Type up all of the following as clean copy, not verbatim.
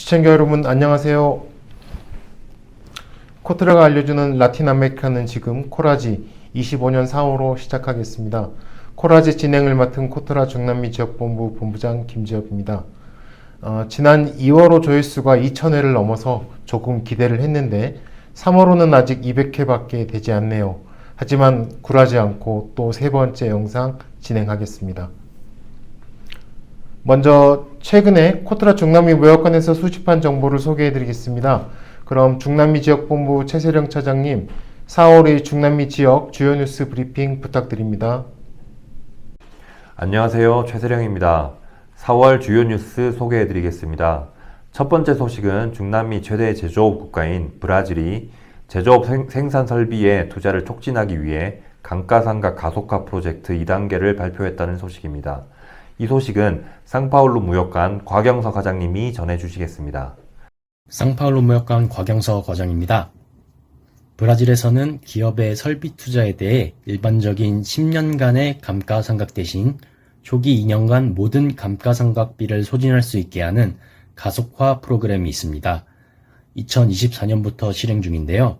시청자 여러분 안녕하세요. 코트라가 알려주는 라틴 아메리카는 지금 코라지 25년 4월호 시작하겠습니다. 코라지 진행을 맡은 코트라 중남미 지역본부 본부장 김지엽입니다. 지난 2월호 조회수가 2,000회를 넘어서 조금 기대를 했는데 3월호는 아직 200회밖에 되지 않네요. 하지만 굴하지 않고 또 세 번째 영상 진행하겠습니다. 먼저 최근에 코트라 중남미 무역관에서 수집한 정보를 소개해드리겠습니다. 그럼 중남미 지역본부 최세령 차장님, 4월의 중남미 지역 주요 뉴스 브리핑 부탁드립니다. 안녕하세요. 최세령입니다. 4월 주요 뉴스 소개해드리겠습니다. 첫 번째 소식은 중남미 최대 제조업 국가인 브라질이 제조업 생산 설비에 투자를 촉진하기 위해 감가상각 가속화 프로젝트 2단계를 발표했다는 소식입니다. 이 소식은 상파울루 무역관 곽영서 과장님이 전해주시겠습니다. 상파울루 무역관 곽영서 과장입니다. 브라질에서는 기업의 설비 투자에 대해 일반적인 10년간의 감가상각 대신 초기 2년간 모든 감가상각비를 소진할 수 있게 하는 가속화 프로그램이 있습니다. 2024년부터 실행 중인데요.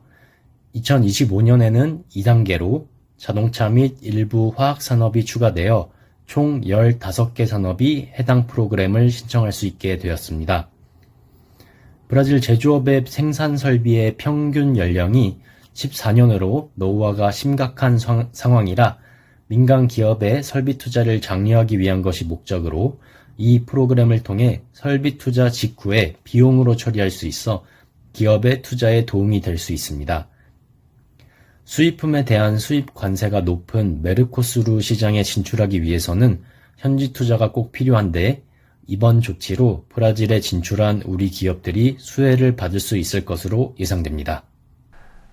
2025년에는 2단계로 자동차 및 일부 화학산업이 추가되어 총 15개 산업이 해당 프로그램을 신청할 수 있게 되었습니다. 브라질 제조업의 생산 설비의 평균 연령이 14년으로 노후화가 심각한 상황이라 민간 기업의 설비 투자를 장려하기 위한 것이 목적으로 이 프로그램을 통해 설비 투자 직후에 비용으로 처리할 수 있어 기업의 투자에 도움이 될 수 있습니다. 수입품에 대한 수입 관세가 높은 메르코수르 시장에 진출하기 위해서는 현지 투자가 꼭 필요한데 이번 조치로 브라질에 진출한 우리 기업들이 수혜를 받을 수 있을 것으로 예상됩니다.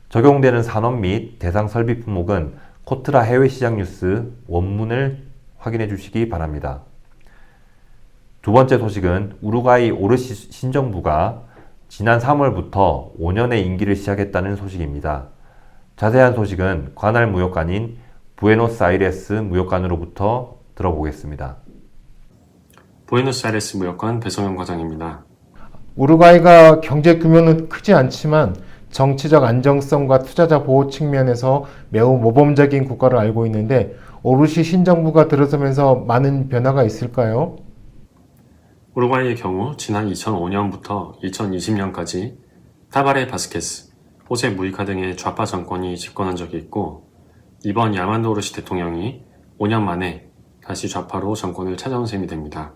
적용되는 산업 및 대상 설비 품목은 코트라 해외시장 뉴스 원문을 확인해 주시기 바랍니다. 두 번째 소식은 우루과이 오르시 신정부가 지난 3월부터 5년의 임기를 시작했다는 소식입니다. 자세한 소식은 관할 무역관인 부에노스아이레스 무역관으로부터 들어보겠습니다. 부에노스아이레스 무역관 배성현 과장입니다. 우루과이가 경제 규모는 크지 않지만 정치적 안정성과 투자자 보호 측면에서 매우 모범적인 국가로 알고 있는데 오르시 신정부가 들어서면서 많은 변화가 있을까요? 우루과이의 경우 지난 2005년부터 2020년까지 타바레 바스케스, 호세 무이카 등의 좌파 정권이 집권한 적이 있고 이번 야만도 오르시 대통령이 5년 만에 다시 좌파로 정권을 찾아온 셈이 됩니다.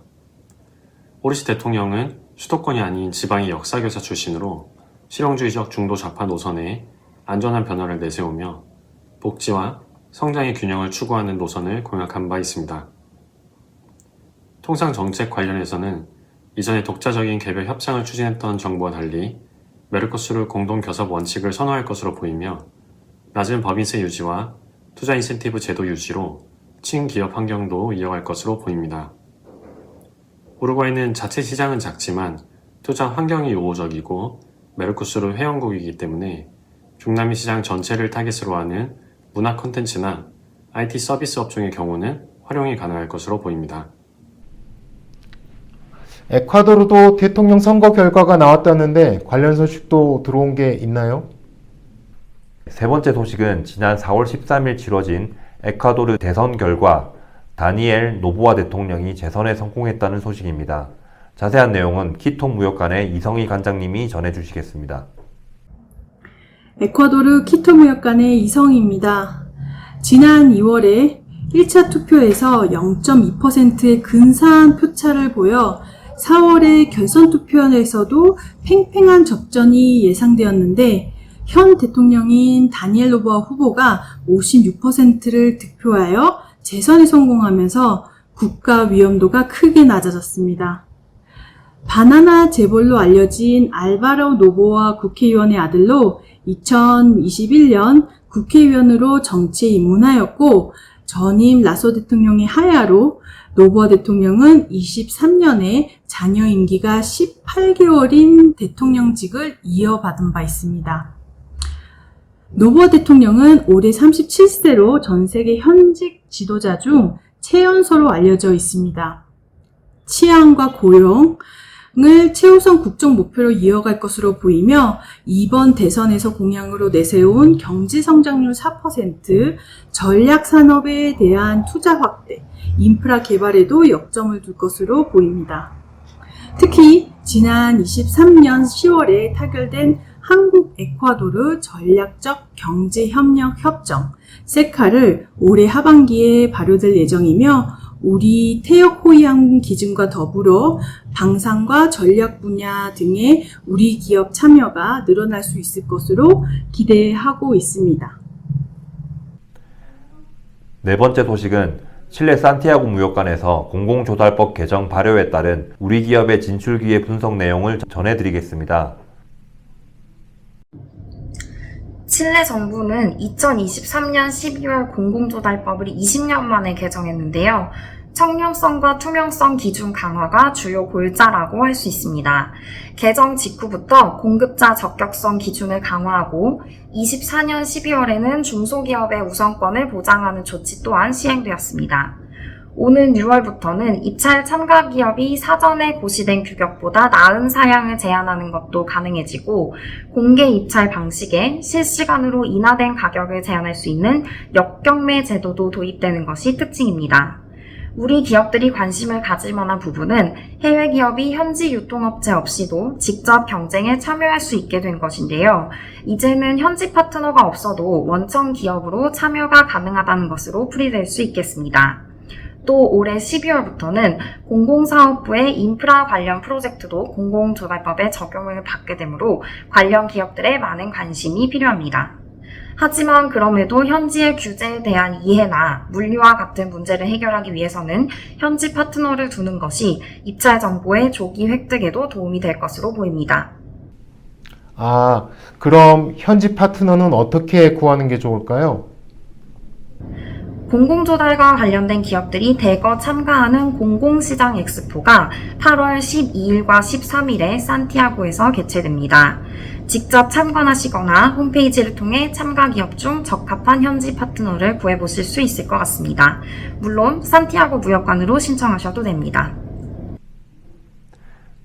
오르시 대통령은 수도권이 아닌 지방의 역사교사 출신으로 실용주의적 중도 좌파 노선에 안전한 변화를 내세우며 복지와 성장의 균형을 추구하는 노선을 공약한 바 있습니다. 통상 정책 관련해서는 이전에 독자적인 개별 협상을 추진했던 정부와 달리 메르코수르 공동교섭 원칙을 선호할 것으로 보이며 낮은 법인세 유지와 투자 인센티브 제도 유지로 친기업 환경도 이어갈 것으로 보입니다. 우루과이는 자체 시장은 작지만 투자 환경이 우호적이고 메르코수르 회원국이기 때문에 중남미 시장 전체를 타깃으로 하는 문화 콘텐츠나 IT 서비스 업종의 경우는 활용이 가능할 것으로 보입니다. 에콰도르도 대통령 선거 결과가 나왔다는데 관련 소식도 들어온 게 있나요? 세 번째 소식은 지난 4월 13일 치러진 에콰도르 대선 결과 다니엘 노보아 대통령이 재선에 성공했다는 소식입니다. 자세한 내용은 키톤 무역관의 이성희 관장님이 전해주시겠습니다. 에콰도르 키토 무역관의 이성희입니다. 지난 2월에 1차 투표에서 0.2%의 근사한 표차를 보여 4월의 결선 투표에서도 팽팽한 접전이 예상되었는데 현 대통령인 다니엘 노보아 후보가 56%를 득표하여 재선에 성공하면서 국가 위험도가 크게 낮아졌습니다. 바나나 재벌로 알려진 알바로 노보아 국회의원의 아들로 2021년 국회의원으로 정치에 입문하였고 전임 라소 대통령의 하야로 노보아 대통령은 23년에 자녀 임기가 18개월인 대통령직을 이어받은 바 있습니다. 노보아 대통령은 올해 37세로 전 세계 현직 지도자 중 최연소로 알려져 있습니다. 치안과 고용, 최우선 국정 목표로 이어갈 것으로 보이며 이번 대선에서 공약으로 내세운 경제 성장률 4%, 전략 산업에 대한 투자 확대, 인프라 개발에도 역점을 둘 것으로 보입니다. 특히 지난 23년 10월에 타결된 한국 에콰도르 전략적 경제협력 협정 세카를 올해 하반기에 발효될 예정이며 우리 태역 호위함 기준과 더불어 방산과 전략 분야 등의 우리 기업 참여가 늘어날 수 있을 것으로 기대하고 있습니다. 네 번째 소식은 칠레 산티아고 무역관에서 공공조달법 개정 발효에 따른 우리 기업의 진출 기회 분석 내용을 전해드리겠습니다. 칠레 정부는 2023년 12월 공공조달법을 20년 만에 개정했는데요. 청렴성과 투명성 기준 강화가 주요 골자라고 할 수 있습니다. 개정 직후부터 공급자 적격성 기준을 강화하고 24년 12월에는 중소기업의 우선권을 보장하는 조치 또한 시행되었습니다. 오는 6월부터는 입찰 참가 기업이 사전에 고시된 규격보다 나은 사양을 제한하는 것도 가능해지고 공개 입찰 방식에 실시간으로 인하된 가격을 제한할 수 있는 역경매 제도도 도입되는 것이 특징입니다. 우리 기업들이 관심을 가질 만한 부분은 해외 기업이 현지 유통업체 없이도 직접 경쟁에 참여할 수 있게 된 것인데요. 이제는 현지 파트너가 없어도 원청 기업으로 참여가 가능하다는 것으로 풀이될 수 있겠습니다. 또 올해 12월부터는 공공사업부의 인프라 관련 프로젝트도 공공조달법에 적용을 받게 되므로 관련 기업들의 많은 관심이 필요합니다. 하지만 그럼에도 현지의 규제에 대한 이해나 물류와 같은 문제를 해결하기 위해서는 현지 파트너를 두는 것이 입찰 정보의 조기 획득에도 도움이 될 것으로 보입니다. 그럼 현지 파트너는 어떻게 구하는 게 좋을까요? 공공조달과 관련된 기업들이 대거 참가하는 공공시장 엑스포가 8월 12일과 13일에 산티아고에서 개최됩니다. 직접 참관하시거나 홈페이지를 통해 참가 기업 중 적합한 현지 파트너를 구해보실 수 있을 것 같습니다. 물론 산티아고 무역관으로 신청하셔도 됩니다.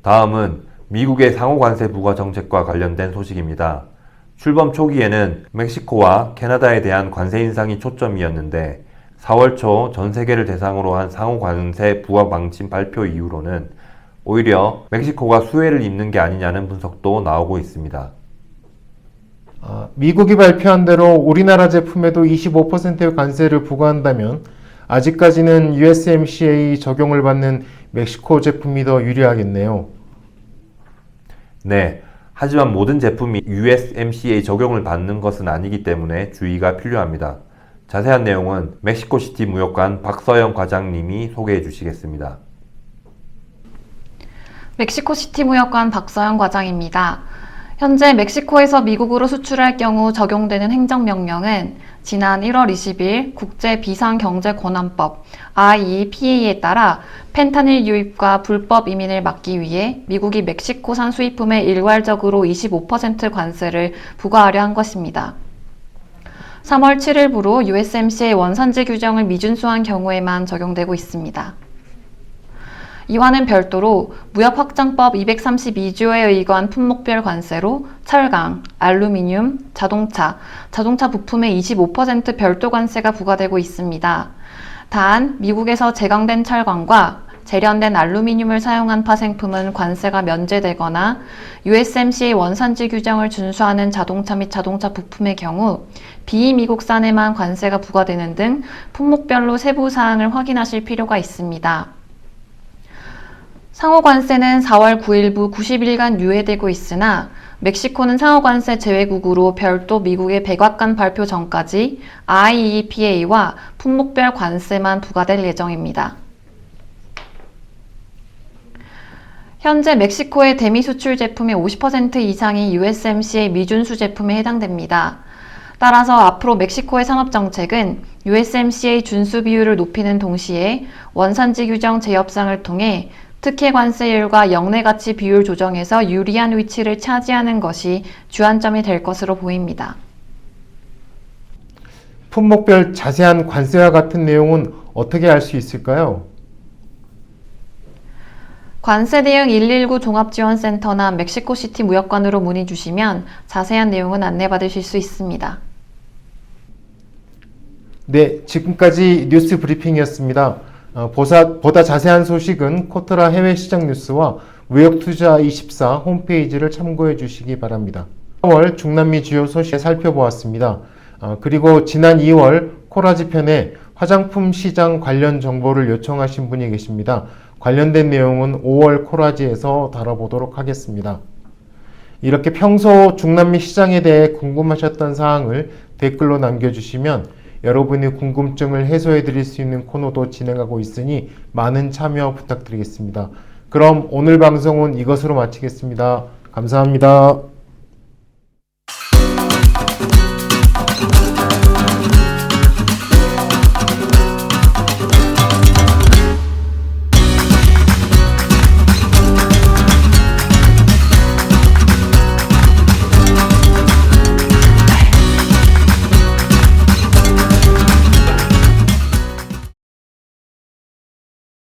다음은 미국의 상호관세 부과 정책과 관련된 소식입니다. 출범 초기에는 멕시코와 캐나다에 대한 관세 인상이 초점이었는데 4월 초 전 세계를 대상으로 한 상호관세 부과 방침 발표 이후로는 오히려 멕시코가 수혜를 입는 게 아니냐는 분석도 나오고 있습니다. 미국이 발표한 대로 우리나라 제품에도 25%의 관세를 부과한다면 아직까지는 USMCA 적용을 받는 멕시코 제품이 더 유리하겠네요. 네, 하지만 모든 제품이 USMCA 적용을 받는 것은 아니기 때문에 주의가 필요합니다. 자세한 내용은 멕시코시티 무역관 박서영 과장님이 소개해 주시겠습니다. 멕시코시티 무역관 박서영 과장입니다. 현재 멕시코에서 미국으로 수출할 경우 적용되는 행정명령은 지난 1월 20일 국제비상경제권한법 IEPA에 따라 펜타닐 유입과 불법 이민을 막기 위해 미국이 멕시코산 수입품에 일괄적으로 25% 관세를 부과하려 한 것입니다. 3월 7일부로 USMCA 원산지 규정을 미준수한 경우에만 적용되고 있습니다. 이와는 별도로 무역확장법 232조에 의거한 품목별 관세로 철강, 알루미늄, 자동차 부품에 25% 별도 관세가 부과되고 있습니다. 단, 미국에서 제강된 철강과 재련된 알루미늄을 사용한 파생품은 관세가 면제되거나 USMCA 원산지 규정을 준수하는 자동차 및 자동차 부품의 경우 비미국산에만 관세가 부과되는 등 품목별로 세부 사항을 확인하실 필요가 있습니다. 상호관세는 4월 9일부 90일간 유예되고 있으나 멕시코는 상호관세 제외국으로 별도 미국의 백악관 발표 전까지 IEPA와 품목별 관세만 부과될 예정입니다. 현재 멕시코의 대미 수출 제품의 50% 이상이 USMCA 미준수 제품에 해당됩니다. 따라서 앞으로 멕시코의 산업정책은 USMCA 준수 비율을 높이는 동시에 원산지 규정 재협상을 통해 특혜 관세율과 영내가치 비율 조정에서 유리한 위치를 차지하는 것이 주안점이 될 것으로 보입니다. 품목별 자세한 관세와 같은 내용은 어떻게 알 수 있을까요? 관세 대응 119 종합지원센터나 멕시코시티 무역관으로 문의 주시면 자세한 내용은 안내받으실 수 있습니다. 네, 지금까지 뉴스 브리핑이었습니다. 보다 자세한 소식은 코트라 해외시장 뉴스와 무역투자24 홈페이지를 참고해 주시기 바랍니다. 4월 중남미 주요 소식 살펴보았습니다. 그리고 지난 2월 코라지 편에 화장품 시장 관련 정보를 요청하신 분이 계십니다. 관련된 내용은 5월 코라지에서 다뤄보도록 하겠습니다. 이렇게 평소 중남미 시장에 대해 궁금하셨던 사항을 댓글로 남겨주시면 여러분의 궁금증을 해소해 드릴 수 있는 코너도 진행하고 있으니 많은 참여 부탁드리겠습니다. 그럼 오늘 방송은 이것으로 마치겠습니다. 감사합니다.